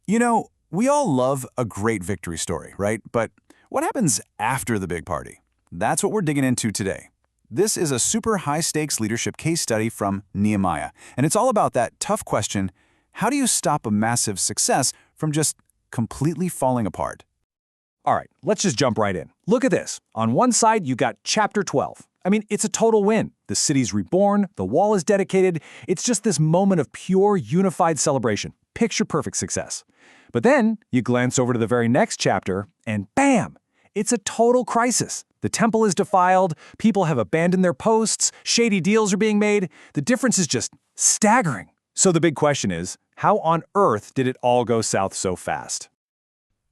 You know, we all love a great victory story, right? But what happens after the big party? That's what we're digging into today. This is a super high-stakes leadership case study from Nehemiah, and it's all about that tough question, how do you stop a massive success from just completely falling apart? All right, let's just jump right in. Look at this. On one side, you got chapter 12. I mean, it's a total win. The city's reborn, the wall is dedicated. It's just this moment of pure, unified celebration. Picture-perfect success. But then you glance over to the very next chapter, and bam! It's a total crisis. The temple is defiled, people have abandoned their posts, shady deals are being made. The difference is just staggering. So the big question is, how on earth did it all go south so fast?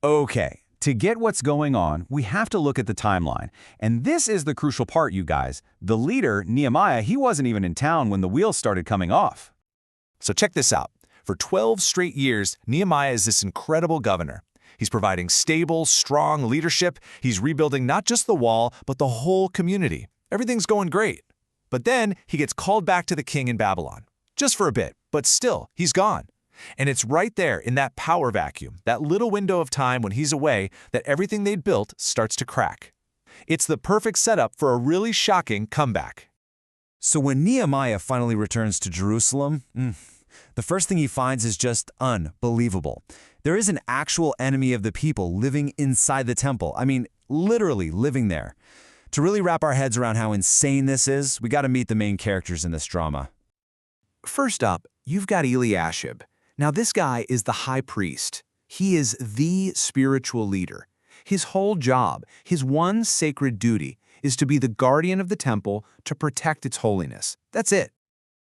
Okay, to get what's going on, we have to look at the timeline. And this is the crucial part, you guys. The leader, Nehemiah, he wasn't even in town when the wheels started coming off. So check this out. For 12 straight years, Nehemiah is this incredible governor. He's providing stable, strong leadership. He's rebuilding not just the wall, but the whole community. Everything's going great. But then he gets called back to the king in Babylon. Just for a bit, but still, he's gone. And it's right there in that power vacuum, that little window of time when he's away, that everything they'd built starts to crack. It's the perfect setup for a really shocking comeback. So when Nehemiah finally returns to Jerusalem, the first thing he finds is just unbelievable. There is an actual enemy of the people living inside the temple. I mean, literally living there. To really wrap our heads around how insane this is, we got to meet the main characters in this drama. First up, you've got Eliashib. Now this guy is the high priest. He is the spiritual leader. His whole job, his one sacred duty, is to be the guardian of the temple to protect its holiness. That's it.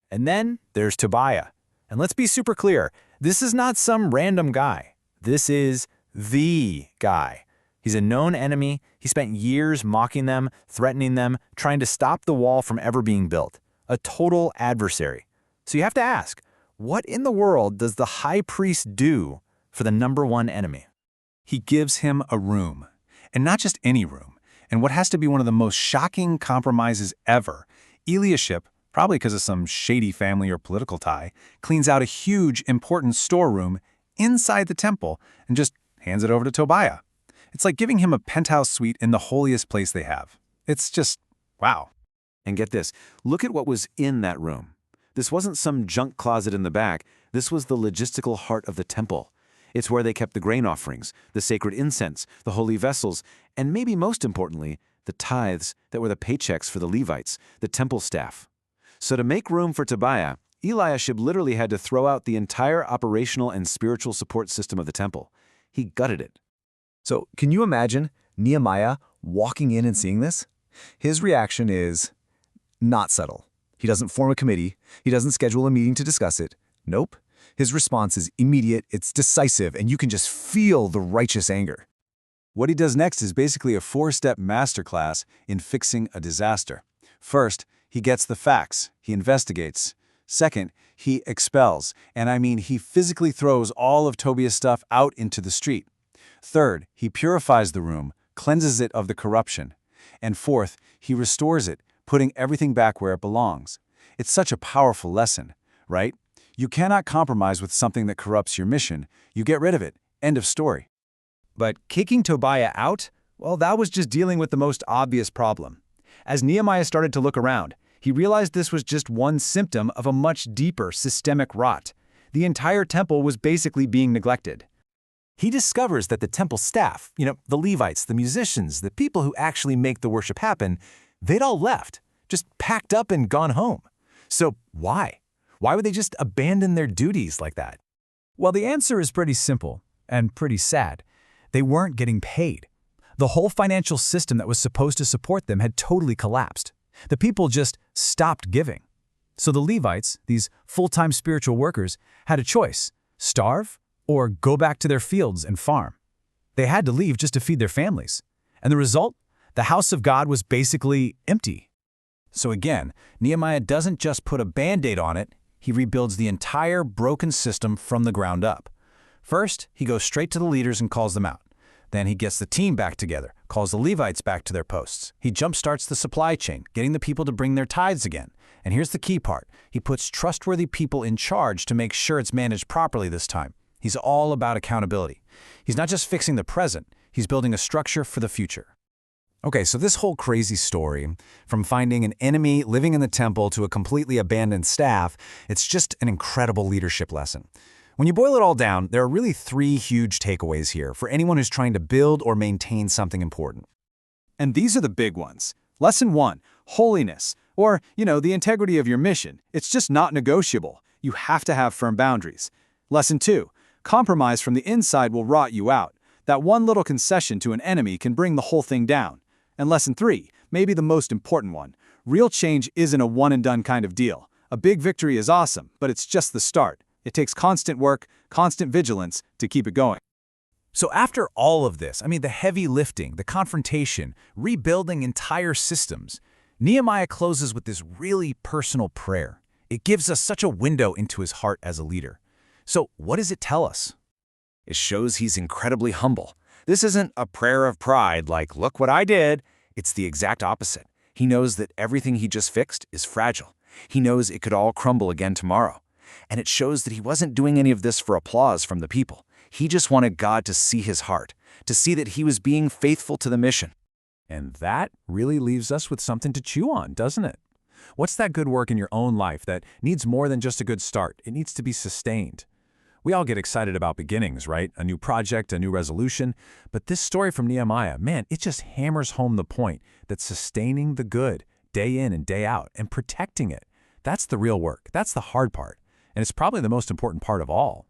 And then there's Tobiah. And let's be super clear, this is not some random guy. This is the guy. He's a known enemy. He spent years mocking them, threatening them, trying to stop the wall from ever being built. A total adversary. So you have to ask, what in the world does the high priest do for the number one enemy? He gives him a room, and not just any room. And what has to be one of the most shocking compromises ever, Eliashib, probably because of some shady family or political tie, cleans out a huge, important storeroom inside the temple and just hands it over to Tobiah. It's like giving him a penthouse suite in the holiest place they have. It's just, wow. And get this, look at what was in that room. This wasn't some junk closet in the back. This was the logistical heart of the temple. It's where they kept the grain offerings, the sacred incense, the holy vessels, and maybe most importantly, the tithes that were the paychecks for the Levites, the temple staff. So to make room for Tobiah, Eliashib literally had to throw out the entire operational and spiritual support system of the temple. He gutted it. So can you imagine Nehemiah walking in and seeing this? His reaction is not subtle. He doesn't form a committee. He doesn't schedule a meeting to discuss it. Nope. His response is immediate, it's decisive, and you can just feel the righteous anger. What he does next is basically a 4-step masterclass in fixing a disaster. First, he gets the facts. He investigates. Second, he expels. And I mean, he physically throws all of Tobiah's stuff out into the street. Third, he purifies the room, cleanses it of the corruption. And fourth, he restores it, putting everything back where it belongs. It's such a powerful lesson, right? You cannot compromise with something that corrupts your mission. You get rid of it. End of story. But kicking Tobiah out? Well, that was just dealing with the most obvious problem. As Nehemiah started to look around, he realized this was just one symptom of a much deeper systemic rot. The entire temple was basically being neglected. He discovers that the temple staff, the Levites, the musicians, the people who actually make the worship happen, they'd all left, just packed up and gone home. So why? Why would they just abandon their duties like that? Well, the answer is pretty simple and pretty sad. They weren't getting paid. The whole financial system that was supposed to support them had totally collapsed. The people just stopped giving. So the Levites, these full-time spiritual workers, had a choice: starve or go back to their fields and farm. They had to leave just to feed their families. And the result? The house of God was basically empty. So again, Nehemiah doesn't just put a Band-Aid on it, he rebuilds the entire broken system from the ground up. First, he goes straight to the leaders and calls them out. Then he gets the team back together, calls the Levites back to their posts. He jumpstarts the supply chain, getting the people to bring their tithes again. And here's the key part. He puts trustworthy people in charge to make sure it's managed properly this time. He's all about accountability. He's not just fixing the present, he's building a structure for the future. Okay, so this whole crazy story, from finding an enemy living in the temple to a completely abandoned staff, it's just an incredible leadership lesson. When you boil it all down, there are really three huge takeaways here for anyone who's trying to build or maintain something important. And these are the big ones. Lesson 1, holiness, or, the integrity of your mission. It's just not negotiable. You have to have firm boundaries. Lesson 2, compromise from the inside will rot you out. That one little concession to an enemy can bring the whole thing down. And lesson 3, maybe the most important one, real change isn't a one-and-done kind of deal. A big victory is awesome, but it's just the start. It takes constant work, constant vigilance to keep it going. So after all of this, the heavy lifting, the confrontation, rebuilding entire systems, Nehemiah closes with this really personal prayer. It gives us such a window into his heart as a leader. So what does it tell us? It shows he's incredibly humble. This isn't a prayer of pride like, look what I did. It's the exact opposite. He knows that everything he just fixed is fragile. He knows it could all crumble again tomorrow. And it shows that he wasn't doing any of this for applause from the people. He just wanted God to see his heart, to see that he was being faithful to the mission. And that really leaves us with something to chew on, doesn't it? What's that good work in your own life that needs more than just a good start? It needs to be sustained. We all get excited about beginnings, right? A new project, a new resolution. But this story from Nehemiah, man, it just hammers home the point that sustaining the good day in and day out and protecting it, that's the real work. That's the hard part. And it's probably the most important part of all.